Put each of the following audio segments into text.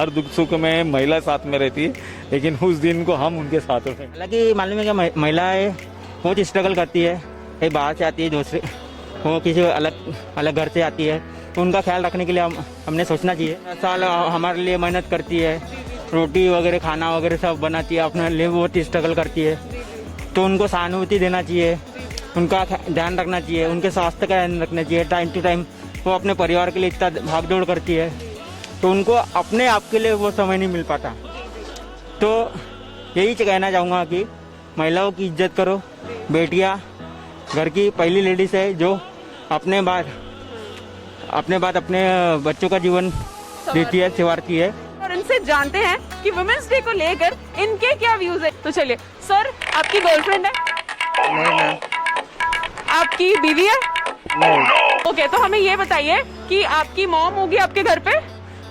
हर दुख सुख में महिला साथ में रहती है, लेकिन उस दिन को हम उनके साथ होते हैं। हालांकि मालूम है कि महिलाएं बहुत स्ट्रगल करती है, कहीं बाहर से आती है, दूसरे वो किसी अलग घर से आती है, तो उनका ख्याल रखने के लिए हमने सोचना चाहिए। साल हमारे लिए मेहनत करती है, रोटी वगैरह खाना वगैरह सब बनाती है, अपने लिए बहुत स्ट्रगल करती है, तो उनको सहानुभूति देना चाहिए, उनका ध्यान रखना चाहिए, उनके स्वास्थ्य का ध्यान रखना चाहिए। टाइम टू टाइम वो अपने परिवार के लिए इतना भागदौड़ करती है, तो उनको अपने आप के लिए वो समय नहीं मिल पाता। तो यही कहना चाहूँगा कि महिलाओं की इज्जत करो। बेटियाँ घर की पहली लेडीज है जो अपने बाद अपने बच्चों का जीवन देती है, संवारती है। और इनसे जानते हैं कि वुमेन्स डे को लेकर इनके क्या व्यूज है। तो चलिए सर, आपकी गर्लफ्रेंड है? नहीं। आपकी बीवी है? नहीं। ओके, तो हमें ये बताइए कि आपकी मॉम होगी आपके घर पे,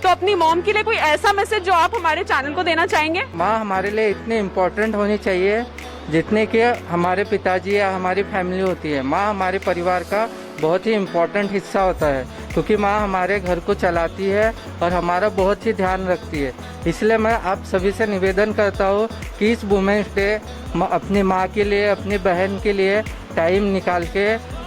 तो अपनी मॉम के लिए कोई ऐसा मैसेज जो आप हमारे चैनल को देना चाहेंगे? माँ हमारे लिए इतनी इम्पोर्टेंट होनी चाहिए जितने कि हमारे पिताजी या हमारी फैमिली होती है। माँ हमारे परिवार का बहुत ही इम्पोर्टेंट हिस्सा होता है, क्योंकि माँ हमारे घर को चलाती है और हमारा बहुत ही ध्यान रखती है। इसलिए मैं आप सभी से निवेदन करता हूँ कि इस वुमेन्स डे अपनी माँ के लिए, अपनी बहन के लिए टाइम निकाल के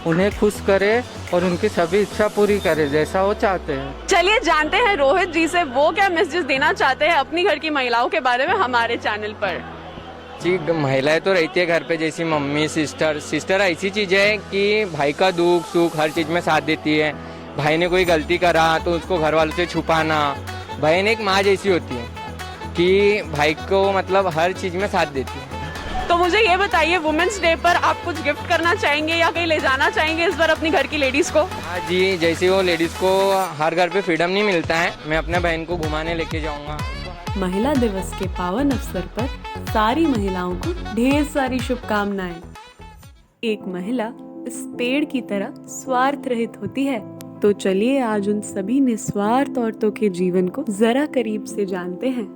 उन्हें खुश करे और उनकी सभी इच्छा पूरी करे जैसा वो चाहते हैं। चलिए जानते हैं रोहित जी से वो क्या मैसेज देना चाहते हैं अपनी घर की महिलाओं के बारे में हमारे चैनल पर। जी, महिलाएं तो रहती है घर पे, जैसी मम्मी, सिस्टर ऐसी चीज़ है कि भाई का दुख सुख हर चीज़ में साथ देती है। भाई ने कोई गलती करा तो उसको घर वालों से छुपाना। बहन एक माँ जैसी होती है कि भाई को मतलब हर चीज़ में साथ देती है। तो मुझे ये बताइए, वुमेन्स डे पर आप कुछ गिफ्ट करना चाहेंगे या कहीं ले जाना चाहेंगे इस बार अपनी घर की लेडीज को? हाँ जी, जैसे वो लेडीज़ को हर घर पे फ्रीडम नहीं मिलता है, मैं अपने बहन को घुमाने लेके जाऊँगा। महिला दिवस के पावन अवसर पर सारी महिलाओं को ढेर सारी शुभकामनाएं। एक महिला इस पेड़ की तरह स्वार्थ रहित होती है। तो चलिए आज उन सभी निस्वार्थ औरतों के जीवन को जरा करीब से जानते हैं।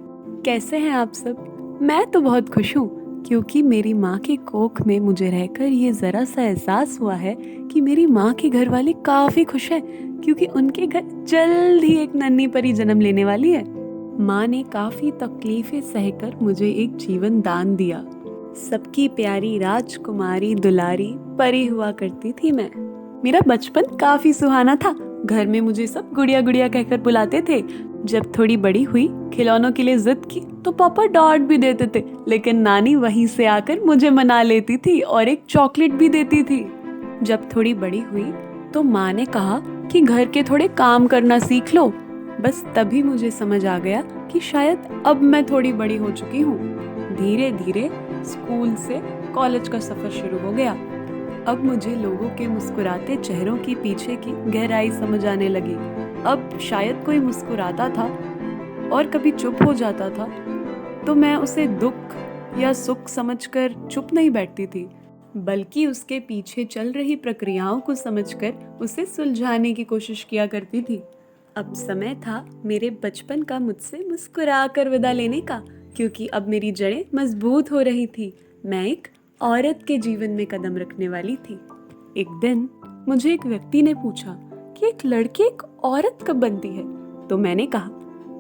कैसे हैं आप सब? मैं तो बहुत खुश हूँ, क्योंकि मेरी माँ के कोख में मुझे रहकर ये जरा सा एहसास हुआ है कि मेरी माँ के घर वाले काफी खुश हैं, क्योंकि उनके घर जल्द ही एक नन्ही परी जन्म लेने वाली है। माँ ने काफी तकलीफें सहकर मुझे एक जीवन दान दिया। सबकी प्यारी राजकुमारी दुलारी परी हुआ करती थी मैं। मेरा बचपन काफी सुहाना था। घर में मुझे सब गुड़िया गुड़िया कहकर बुलाते थे। जब थोड़ी बड़ी हुई, खिलौनों के लिए जिद की तो पापा डांट भी देते थे, लेकिन नानी वहीं से आकर मुझे मना लेती थी और एक चॉकलेट भी देती थी। जब थोड़ी बड़ी हुई तो माँ ने कहा कि घर के थोड़े काम करना सीख लो। बस तभी मुझे समझ आ गया कि शायद अब मैं थोड़ी बड़ी हो चुकी हूँ। धीरे धीरे स्कूल से कॉलेज का सफर शुरू हो गया। अब मुझे लोगों के मुस्कुराते चेहरों के पीछे की गहराई समझ आने लगी। अब शायद कोई मुस्कुराता था और कभी चुप हो जाता था, तो मैं उसे दुख या सुख समझकर चुप नहीं बैठती थी, बल्कि उसके पीछे चल रही प्रक्रियाओं को समझकर उसे सुलझाने की कोशिश किया करती थी। अब समय था मेरे बचपन का मुझसे मुस्कुरा कर विदा लेने का, क्योंकि अब मेरी जड़ें मजबूत हो रही थी। मैं एक औरत के जीवन में कदम रखने वाली थी। एक दिन मुझे एक व्यक्ति ने पूछा कि एक लड़की एक औरत कब बनती है? तो मैंने कहा,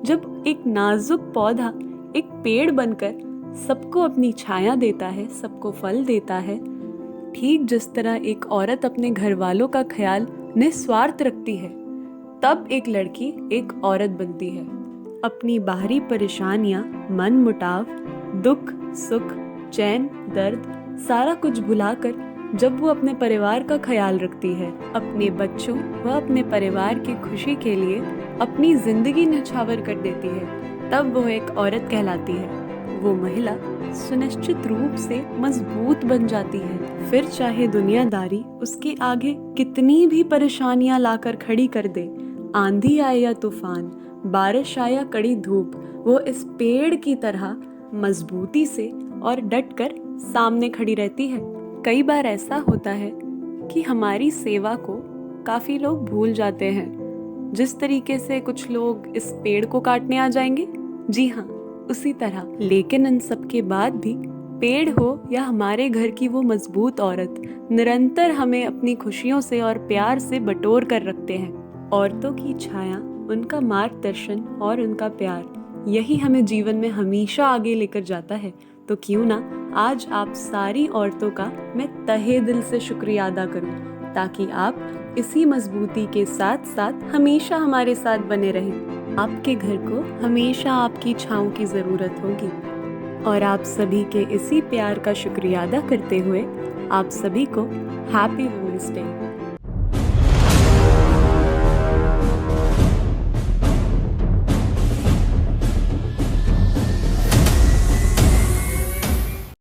जब एक नाजुक पौधा एक पेड़ बनकर सबको अपनी छाया देता है, सबको फल देता है, ठीक जिस तरह एक औरत अपने घर वालों का ख्याल निस्वार्थ रखती है, तब एक लड़की एक औरत बनती है। अपनी बाहरी परेशानियां, मन मुटाव, दुख सुख, चैन दर्द सारा कुछ भुलाकर जब वो अपने परिवार का ख्याल रखती है, अपने बच्चों व अपने परिवार की खुशी के लिए अपनी जिंदगी न्यौछावर कर देती है, तब वो एक औरत कहलाती है। वो महिला सुनिश्चित रूप से मजबूत बन जाती है। फिर चाहे दुनियादारी उसके आगे कितनी भी परेशानियां लाकर खड़ी कर दे, आंधी आए या तूफान, बारिश आए या कड़ी धूप, वो इस पेड़ की तरह मजबूती से और डटकर सामने खड़ी रहती है। कई बार ऐसा होता है कि हमारी सेवा को काफी लोग भूल जाते हैं, जिस तरीके से कुछ लोग इस पेड़ को काटने आ जाएंगे। जी हाँ, उसी तरह। लेकिन इन सब के बाद भी पेड़ हो या हमारे घर की वो मजबूत औरत निरंतर हमें अपनी खुशियों से और प्यार से बटोर कर रखते हैं। औरतों की छाया, उनका मार्गदर्शन और उनका प्यार, यही हमें जीवन में हमेशा आगे लेकर जाता है, तो क्यों ना आज आप सारी औरतों का मैं तहे दिल से शुक्रिया अदा करूं, ताकि आप इसी मजबूती के साथ साथ हमेशा हमारे साथ बने रहें। आपके घर को हमेशा आपकी छांव की ज़रूरत होगी। और आप सभी के इसी प्यार का शुक्रिया अदा करते हुए आप सभी को हैप्पी वुमेन्स डे।